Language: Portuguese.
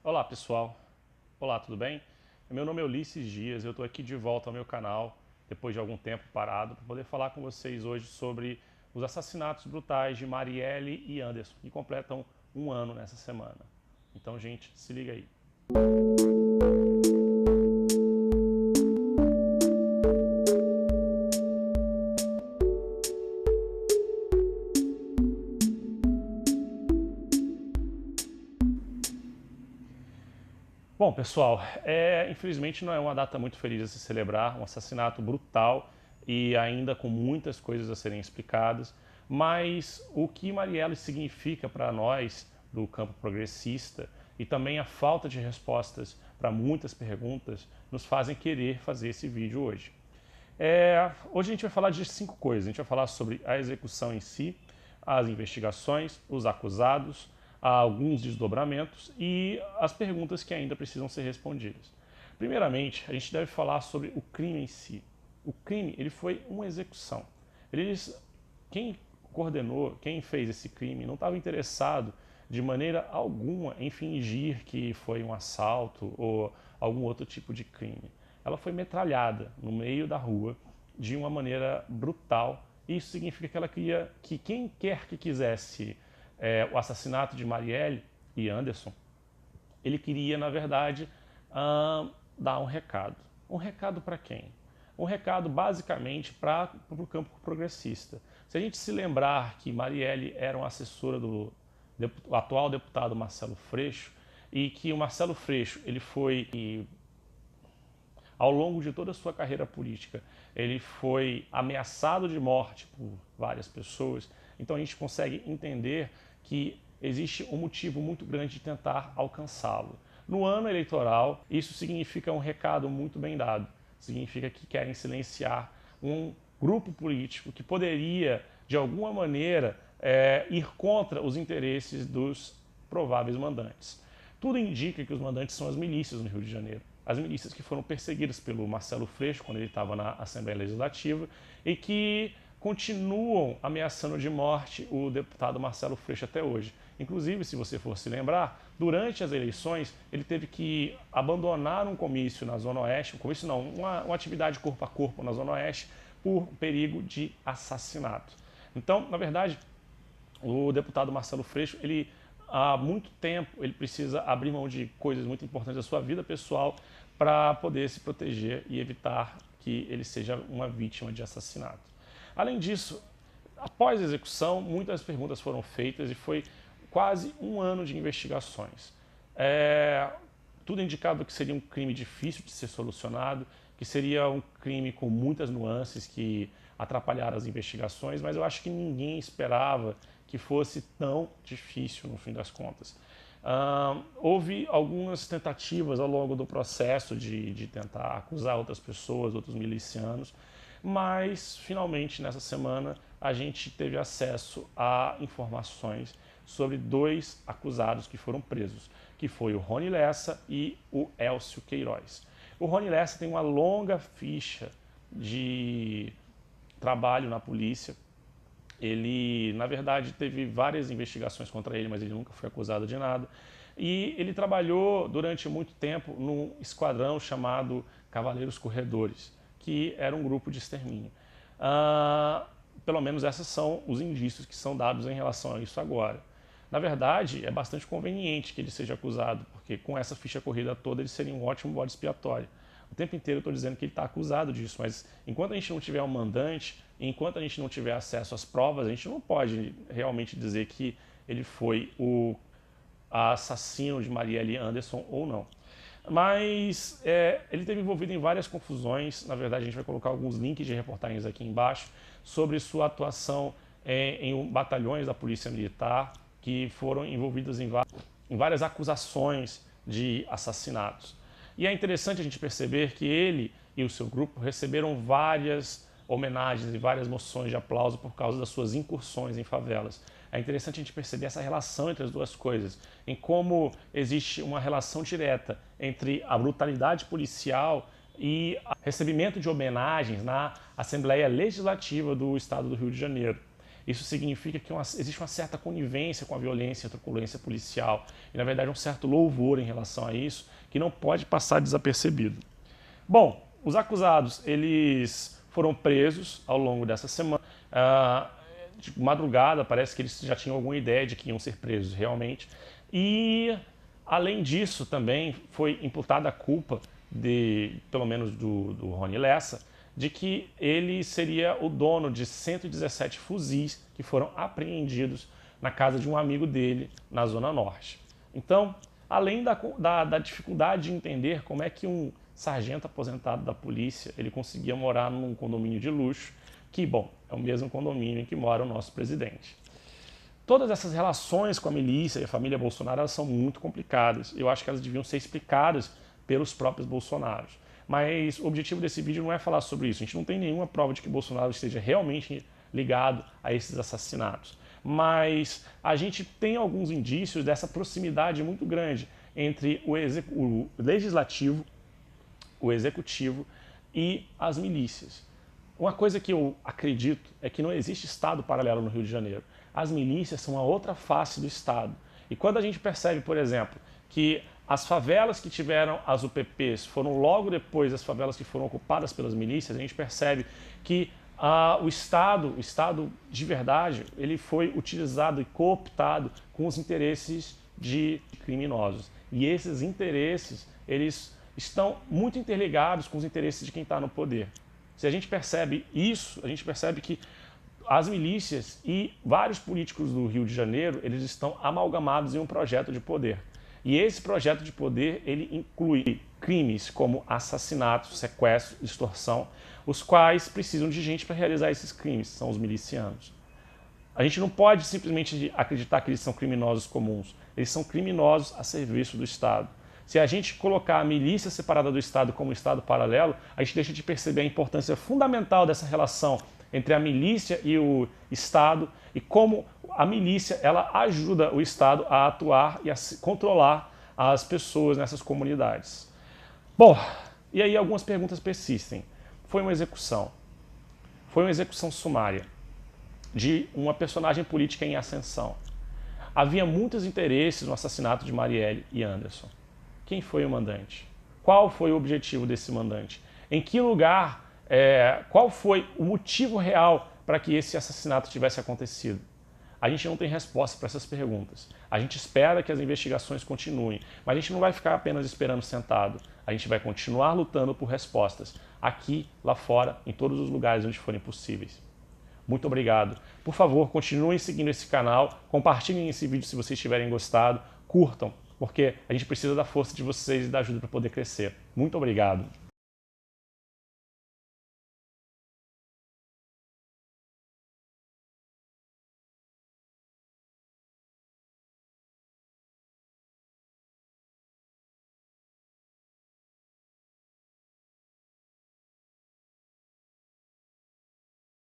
Olá pessoal, olá, tudo bem? Meu nome é Ulisses Dias, eu estou aqui de volta ao meu canal, depois de algum tempo parado, para poder falar com vocês hoje sobre os assassinatos brutais de Marielle e Anderson, que completam um ano nessa semana. Então, gente, se liga aí. Bom, pessoal, infelizmente não é uma data muito feliz a se celebrar, um assassinato brutal e ainda com muitas coisas a serem explicadas, mas o que Marielle significa para nós do campo progressista e também a falta de respostas para muitas perguntas nos fazem querer fazer esse vídeo hoje. Hoje a gente vai falar de 5 coisas. A gente vai falar sobre a execução em si, as investigações, os acusados, alguns desdobramentos e as perguntas que ainda precisam ser respondidas. Primeiramente, a gente deve falar sobre o crime em si. O crime, ele foi uma execução. Quem coordenou, quem fez esse crime, não estava interessado de maneira alguma em fingir que foi um assalto ou algum outro tipo de crime. Ela foi metralhada no meio da rua de uma maneira brutal. Isso significa que ela queria que quem quer que quisesse o assassinato de Marielle e Anderson, ele queria, na verdade, dar um recado. Um recado para quem? Um recado basicamente para o campo progressista. Se a gente se lembrar que Marielle era uma assessora do atual deputado Marcelo Freixo, e que o Marcelo Freixo ele foi, ao longo de toda a sua carreira política, ele foi ameaçado de morte por várias pessoas, então a gente consegue entender que existe um motivo muito grande de tentar alcançá-lo. No ano eleitoral, isso significa um recado muito bem dado. Significa que querem silenciar um grupo político que poderia, de alguma maneira, ir contra os interesses dos prováveis mandantes. Tudo indica que os mandantes são as milícias no Rio de Janeiro. As milícias que foram perseguidas pelo Marcelo Freixo quando ele estava na Assembleia Legislativa e que continuam ameaçando de morte o deputado Marcelo Freixo até hoje. Inclusive, se você for se lembrar, durante as eleições ele teve que abandonar um comício na Zona Oeste, uma atividade corpo a corpo na Zona Oeste por perigo de assassinato. Então, na verdade, o deputado Marcelo Freixo, ele há muito tempo ele precisa abrir mão de coisas muito importantes da sua vida pessoal para poder se proteger e evitar que ele seja uma vítima de assassinato. Além disso, após a execução, muitas perguntas foram feitas e foi quase um ano de investigações. Tudo indicava que seria um crime difícil de ser solucionado, que seria um crime com muitas nuances que atrapalharam as investigações, mas eu acho que ninguém esperava que fosse tão difícil no fim das contas. Houve algumas tentativas ao longo do processo de tentar acusar outras pessoas, outros milicianos, mas finalmente nessa semana a gente teve acesso a informações sobre 2 acusados que foram presos, que foi o Rony Lessa e o Elcio Queiroz. O Rony Lessa tem uma longa ficha de trabalho na polícia. Ele, na verdade, teve várias investigações contra ele, mas ele nunca foi acusado de nada. E ele trabalhou durante muito tempo num esquadrão chamado Cavaleiros Corredores, que era um grupo de extermínio. Pelo menos esses são os indícios que são dados em relação a isso agora. Na verdade, é bastante conveniente que ele seja acusado, porque com essa ficha corrida toda ele seria um ótimo bode expiatório. O tempo inteiro eu estou dizendo que ele está acusado disso, mas enquanto a gente não tiver um mandante, enquanto a gente não tiver acesso às provas, a gente não pode realmente dizer que ele foi o assassino de Marielle Anderson ou não. Mas ele esteve envolvido em várias confusões. Na verdade, a gente vai colocar alguns links de reportagens aqui embaixo sobre sua atuação em batalhões da Polícia Militar que foram envolvidos em várias acusações de assassinatos. E é interessante a gente perceber que ele e o seu grupo receberam várias homenagens e várias moções de aplauso por causa das suas incursões em favelas. É interessante a gente perceber essa relação entre as duas coisas, em como existe uma relação direta entre a brutalidade policial e o recebimento de homenagens na Assembleia Legislativa do Estado do Rio de Janeiro. isso significa que existe uma certa conivência com a violência e a truculência policial. E, na verdade, um certo louvor em relação a isso, que não pode passar desapercebido. Bom, os acusados, eles foram presos ao longo dessa semana. De madrugada, parece que eles já tinham alguma ideia de que iam ser presos realmente. E, além disso, também foi imputada a culpa, pelo menos do Rony Lessa, de que ele seria o dono de 117 fuzis que foram apreendidos na casa de um amigo dele na Zona Norte. Então, além da dificuldade de entender como é que um sargento aposentado da polícia ele conseguia morar num condomínio de luxo, que, bom, é o mesmo condomínio em que mora o nosso presidente. Todas essas relações com a milícia e a família Bolsonaro elas são muito complicadas. Eu acho que elas deviam ser explicadas pelos próprios Bolsonaros. Mas o objetivo desse vídeo não é falar sobre isso. A gente não tem nenhuma prova de que Bolsonaro esteja realmente ligado a esses assassinatos. Mas a gente tem alguns indícios dessa proximidade muito grande entre o legislativo, o executivo e as milícias. Uma coisa que eu acredito é que não existe Estado paralelo no Rio de Janeiro. As milícias são a outra face do Estado. E quando a gente percebe, por exemplo, que as favelas que tiveram as UPPs foram logo depois das favelas que foram ocupadas pelas milícias, a gente percebe que o Estado de verdade, ele foi utilizado e cooptado com os interesses de criminosos. E esses interesses, eles estão muito interligados com os interesses de quem está no poder. Se a gente percebe isso, a gente percebe que as milícias e vários políticos do Rio de Janeiro, eles estão amalgamados em um projeto de poder. E esse projeto de poder, ele inclui crimes como assassinato, sequestro, extorsão, os quais precisam de gente para realizar esses crimes, são os milicianos. A gente não pode simplesmente acreditar que eles são criminosos comuns, eles são criminosos a serviço do Estado. Se a gente colocar a milícia separada do Estado como um Estado paralelo, a gente deixa de perceber a importância fundamental dessa relação entre a milícia e o Estado e como a milícia ela ajuda o Estado a atuar e a controlar as pessoas nessas comunidades. Bom, e aí algumas perguntas persistem. Foi uma execução sumária de uma personagem política em ascensão. Havia muitos interesses no assassinato de Marielle e Anderson. Quem foi o mandante? Qual foi o objetivo desse mandante? Em que lugar, qual foi o motivo real para que esse assassinato tivesse acontecido? A gente não tem resposta para essas perguntas. A gente espera que as investigações continuem, mas a gente não vai ficar apenas esperando sentado. A gente vai continuar lutando por respostas, aqui, lá fora, em todos os lugares onde forem possíveis. Muito obrigado. Por favor, continuem seguindo esse canal, compartilhem esse vídeo se vocês tiverem gostado, curtam, porque a gente precisa da força de vocês e da ajuda para poder crescer. Muito obrigado.